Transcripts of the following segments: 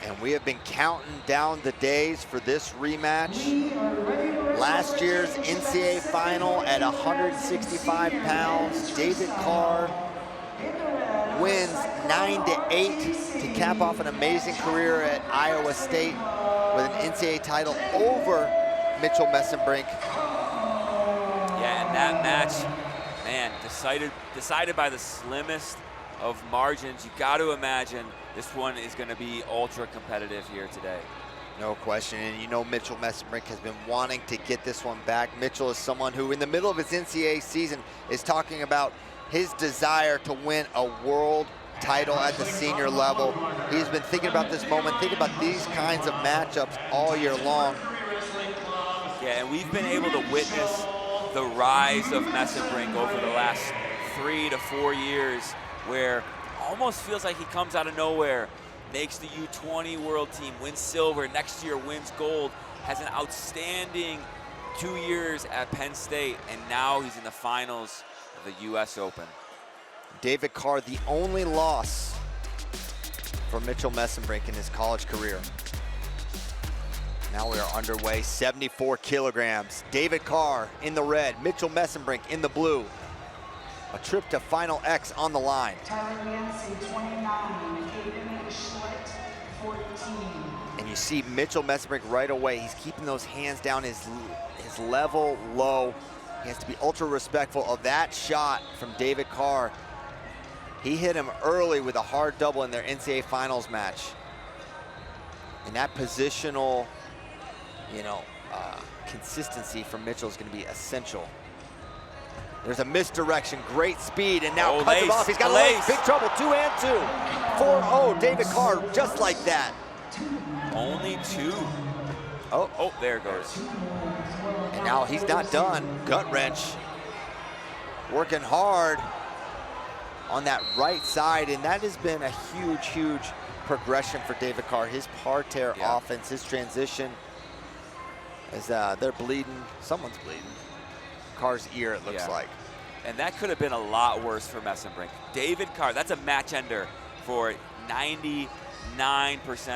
And we have been counting down the days for this rematch. Last year's NCAA final at 165 pounds, David Carr wins 9-8 to cap off an amazing career at Iowa State with an NCAA title over Mitchell Mesenbrink. Yeah, and that match, man, decided by the slimmest of margins. You got to imagine this one is going to be ultra competitive here today. No question, and you know Mitchell Mesenbrink has been wanting to get this one back. Mitchell is someone who, in the middle of his NCAA season, is talking about his desire to win a world title at the senior level. He's been thinking about this moment, thinking about these kinds of matchups all year long. Yeah, and we've been able to witness the rise of Mesenbrink over the last 3 to 4 years, where almost feels like he comes out of nowhere, makes the U20 world team, wins silver, next year wins gold, has an outstanding 2 years at Penn State, and now he's in the finals of the US Open. David Carr, the only loss for Mitchell Mesenbrink in his college career. Now we are underway, 74 kilograms. David Carr in the red, Mitchell Mesenbrink in the blue. A trip to Final X on the line. And you see Mitchell Mesenbrink right away. He's keeping those hands down, his level low. He has to be ultra respectful of that shot from David Carr. He hit him early with a hard double in their NCAA finals match. And that positional, consistency from Mitchell is going to be essential. There's a misdirection, great speed, and now cuts him off. He's got a lace, big trouble, 2 and 2. 4-0, David Carr, just like that. Only 2. Oh, there it goes. And now he's not done. Gut wrench. Working hard on that right side, and that has been a huge, huge progression for David Carr. His parterre offense, his transition, as they're bleeding. Someone's bleeding. Carr's ear, it looks like. And that could have been a lot worse for Mesenbrink. David Carr, that's a match ender for 99%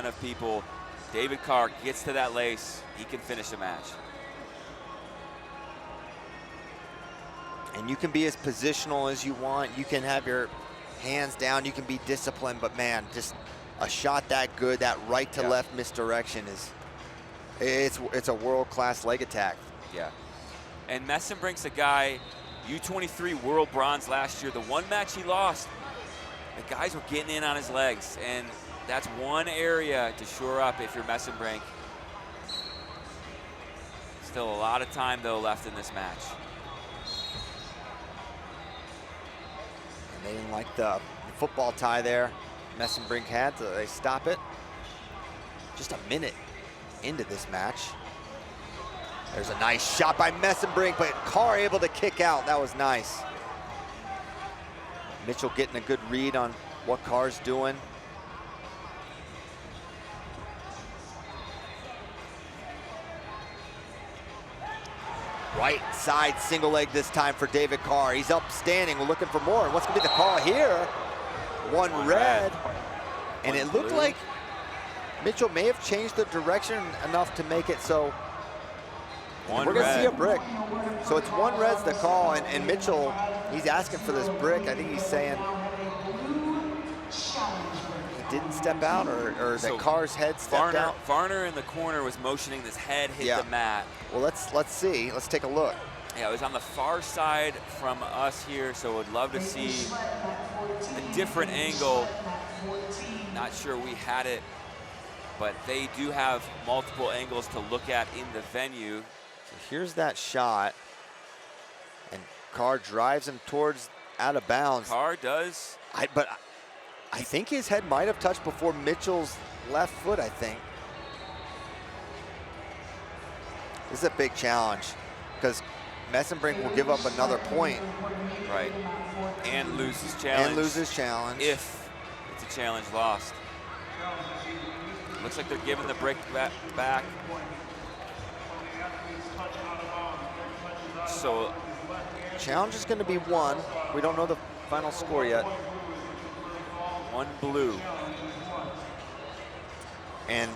of people. David Carr gets to that lace, he can finish a match. And you can be as positional as you want. You can have your hands down, you can be disciplined, but man, just a shot that good, that right to left misdirection it's a world-class leg attack. Yeah. And Mesenbrink's a guy, U23 world bronze last year. The one match he lost, the guys were getting in on his legs, and that's one area to shore up if you're Mesenbrink. Still a lot of time, though, left in this match. And they didn't like the football tie there Mesenbrink had, so they stop it. Just a minute into this match. There's a nice shot by Mesenbrink, but Carr able to kick out. That was nice. Mitchell getting a good read on what Carr's doing. Right side single leg this time for David Carr. He's up standing, we're looking for more. And what's gonna be the call here? One red. And it looked like Mitchell may have changed the direction enough to make it so we're gonna see a brick. So it's 1 red's the call, and Mitchell, he's asking for this brick. I think he's saying he didn't step out, or that Carr's head stepped out. Varner in the corner was motioning this head hit the mat. Well, let's see. Let's take a look. Yeah, it was on the far side from us here, so would love to see a different angle. Not sure we had it, but they do have multiple angles to look at in the venue. So here's that shot, and Carr drives him towards out of bounds. Carr does. But I think his head might have touched before Mitchell's left foot, I think. This is a big challenge, because Mesenbrink will give up another point. Right. And lose his challenge. And lose his challenge. If it's a challenge lost. Looks like they're giving the brick back. So challenge is going to be 1. We don't know the final score yet. 1 blue. And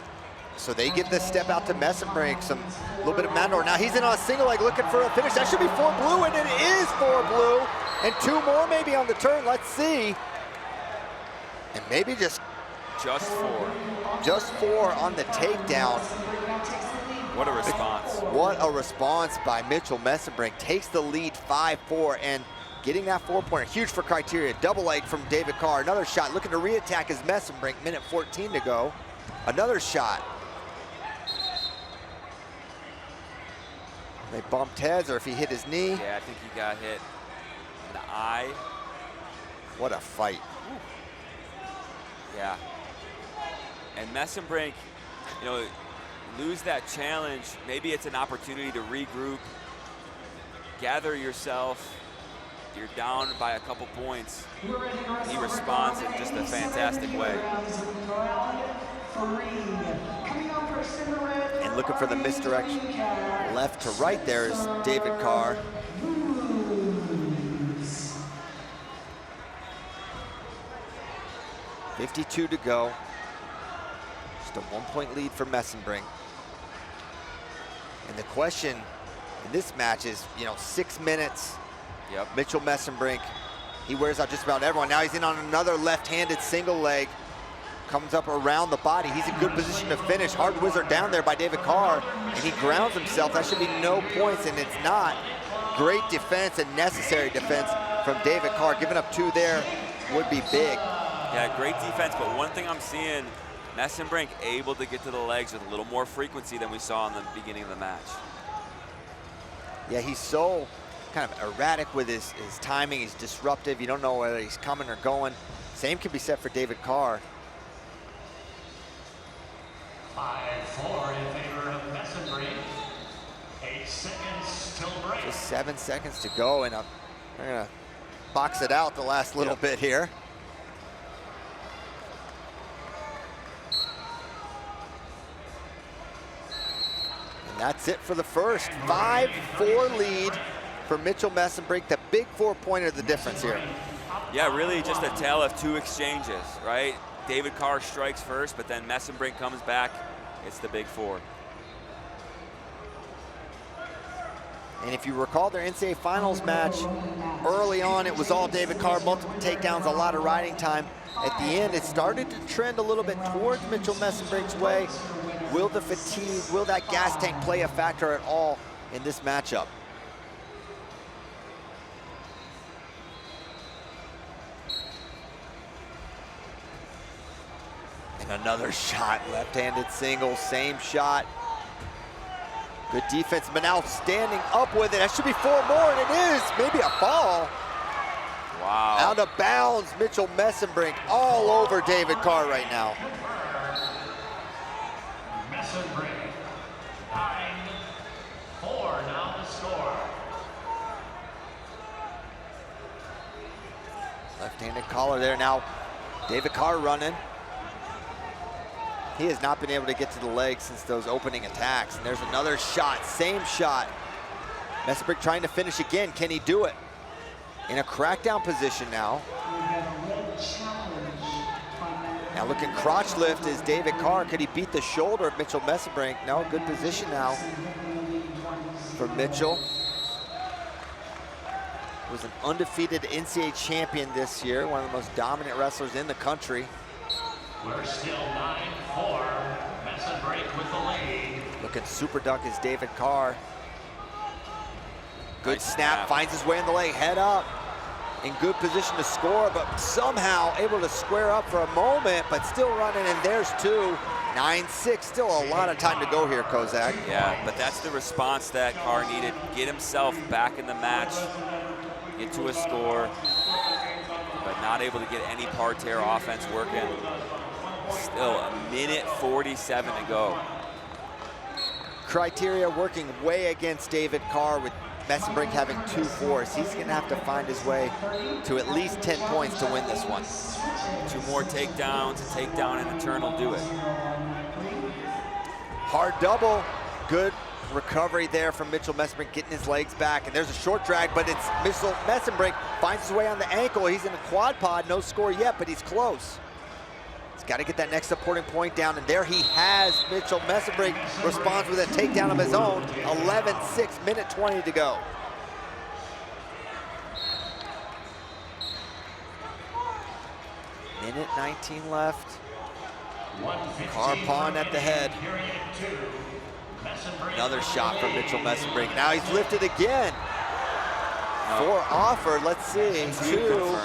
so they give this step out to Mesenbrink, a little bit of Mandor. Now he's in on a single leg looking for a finish. That should be 4 blue, and it is 4 blue. And 2 more maybe on the turn, let's see. And maybe just 4. Just 4 on the takedown. What a response. What a response by Mitchell Mesenbrink. Takes the lead 5-4, and getting that 4-pointer, huge for Criteria. Double leg from David Carr. Another shot, looking to reattack his Mesenbrink, minute 14 to go. Another shot. They bumped heads, or if he hit his knee. Yeah, I think he got hit in the eye. What a fight. Yeah. And Mesenbrink, you know, lose that challenge. Maybe it's an opportunity to regroup, gather yourself. You're down by a couple points. He responds in just a fantastic way. And looking for the misdirection. Left to right there is David Carr. .52 to go. Just a 1-point lead for Mesenbrink. And the question in this match is, you know, 6 minutes. Yep. Mitchell Mesenbrink, he wears out just about everyone. Now he's in on another left-handed single leg. Comes up around the body. He's in good position to finish. Hard wizard down there by David Carr, and he grounds himself. That should be no points, and it's not. Great defense and necessary defense from David Carr. Giving up 2 there would be big. Yeah, great defense, but one thing I'm seeing, Mesenbrink able to get to the legs with a little more frequency than we saw in the beginning of the match. Yeah, he's so kind of erratic with his timing. He's disruptive. You don't know whether he's coming or going. Same can be said for David Carr. 5-4 in favor of Mesenbrink. 8 seconds till break. Just 7 seconds to go, and they're gonna box it out the last little bit here. And that's it for the first. 5-4 lead for Mitchell Mesenbrink. The big 4-pointer, the difference here. Yeah, really just a tale of 2 exchanges, right? David Carr strikes first, but then Mesenbrink comes back. It's the big 4. And if you recall their NCAA Finals match, early on it was all David Carr, multiple takedowns, a lot of riding time. At the end, it started to trend a little bit towards Mitchell Mesenbrink's way. Will the fatigue, will that gas tank play a factor at all in this matchup? And another shot, left-handed single, same shot. Good defense, but now standing up with it. That should be 4 more, and it is. Maybe a fall. Wow. Out of bounds, Mitchell Mesenbrink all over David Carr right now. Mesenbrink, 9-4 now the score. Left-handed collar there now. David Carr running. He has not been able to get to the legs since those opening attacks. And there's another shot, same shot. Mesenbrink trying to finish again. Can he do it? In a crackdown position now. Now looking crotch lift is David Carr. Could he beat the shoulder of Mitchell Mesenbrink? No, good position now for Mitchell. Was an undefeated NCAA champion this year, one of the most dominant wrestlers in the country. We're still 9-4. Mesenbrink with the lead. Looking super duck is David Carr. Good Nice snap, finds his way in the leg, head up. In good position to score, but somehow able to square up for a moment, but still running, and there's 2. 9-6, still a lot of time to go here, Kozak. Yeah, but that's the response that Carr needed. Get himself back in the match, get to a score, but not able to get any parterre offense working. Still a minute 47 to go. Criteria working way against David Carr with Mesenbrink having 2 fours. He's gonna have to find his way to at least 10 points to win this one. 2 more takedowns, a takedown and a turn will do it. Hard double, good recovery there from Mitchell Mesenbrink, getting his legs back, and there's a short drag, but it's Mitchell Mesenbrink finds his way on the ankle. He's in a quad pod, no score yet, but he's close. He's got to get that next supporting point down, and there he has Mitchell Mesenbrink responds with a takedown of his own. 11-6, minute 20 to go. Minute 19 left. Carr pawn at the head. Another shot from Mitchell Mesenbrink. Now he's lifted again. Four offered, let's see, two.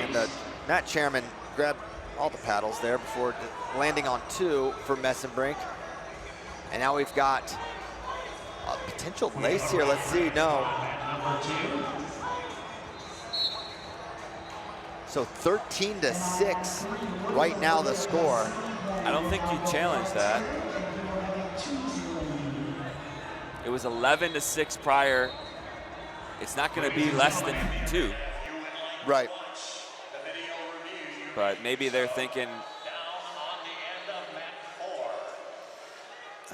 And the mat chairman grabbed all the paddles there before landing on two for Mesenbrink. And now we've got a potential lace here, let's see, no. So 13-6 right now the score. I don't think you challenge that. It was 11-6 prior. It's not going to be less than 2. Right. But maybe they're thinking,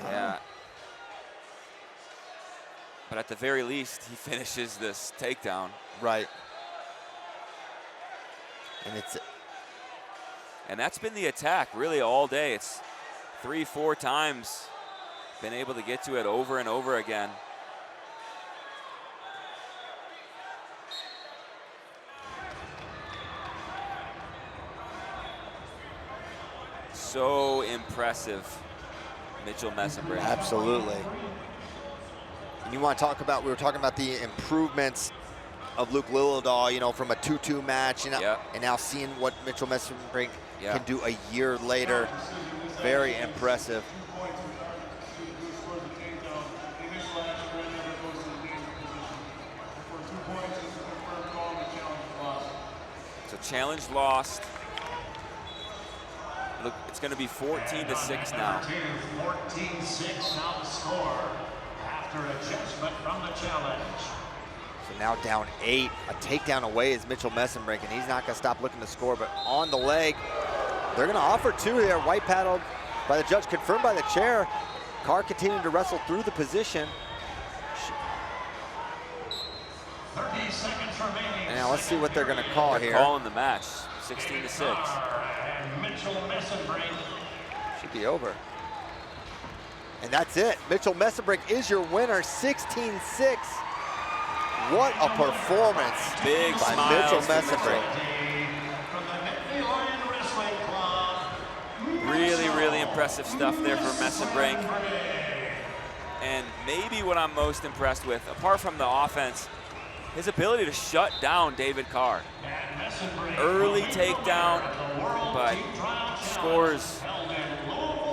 yeah. But at the very least, he finishes this takedown. Right. And that's been the attack really all day. It's 3-4 times been able to get to it over and over again. So impressive, Mitchell Mesenbrink. Absolutely. And you want to talk about, we were talking about the improvements of Luke Liljedahl, you know, from a 2-2 match, you know, Yep. and now seeing what Mitchell Mesenbrink can do a year later. Very impressive. So challenge lost. Look, it's going to be 14-6 now. 14-6 now the score after adjustment from the challenge. So now down 8, a takedown away is Mitchell Mesenbrink, and he's not going to stop looking to score, but on the leg, they're going to offer 2 here. White paddled by the judge, confirmed by the chair. Carr continuing to wrestle through the position. 30 seconds remaining. And now let's see what they're going to call They're here. calling the match, 16-6. And Mitchell Mesenbrink. Should be over. And that's it. Mitchell Mesenbrink is your winner, 16-6. What a performance Big by smiles Mitchell for Mesenbrink. From the Nittany Lion Wrestling Club. Really, really impressive stuff there for Mesenbrink. And maybe what I'm most impressed with, apart from the offense, his ability to shut down David Carr. Early takedown, but scores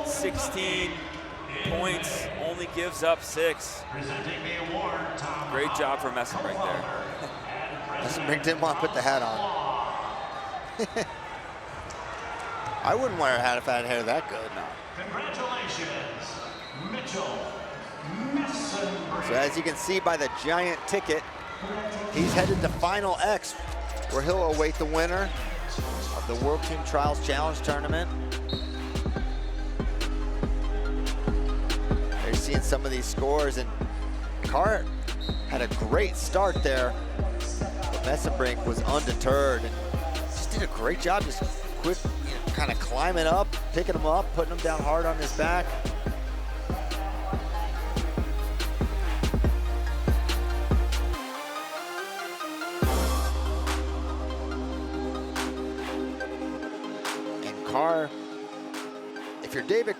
16 points, only gives up 6. Great job for Mesenbrink there. Mesenbrink didn't want to put the hat on. I wouldn't wear a hat if I had hair that good. No. Congratulations, Mitchell Mesenbrink. So as you can see by the giant ticket, he's headed to Final X, where he'll await the winner of the World Team Trials Challenge Tournament. They're seeing some of these scores, and Carr had a great start there, but Mesenbrink was undeterred and just did a great job, just quick, kind of climbing up, picking him up, putting him down hard on his back. And Carr, if you're David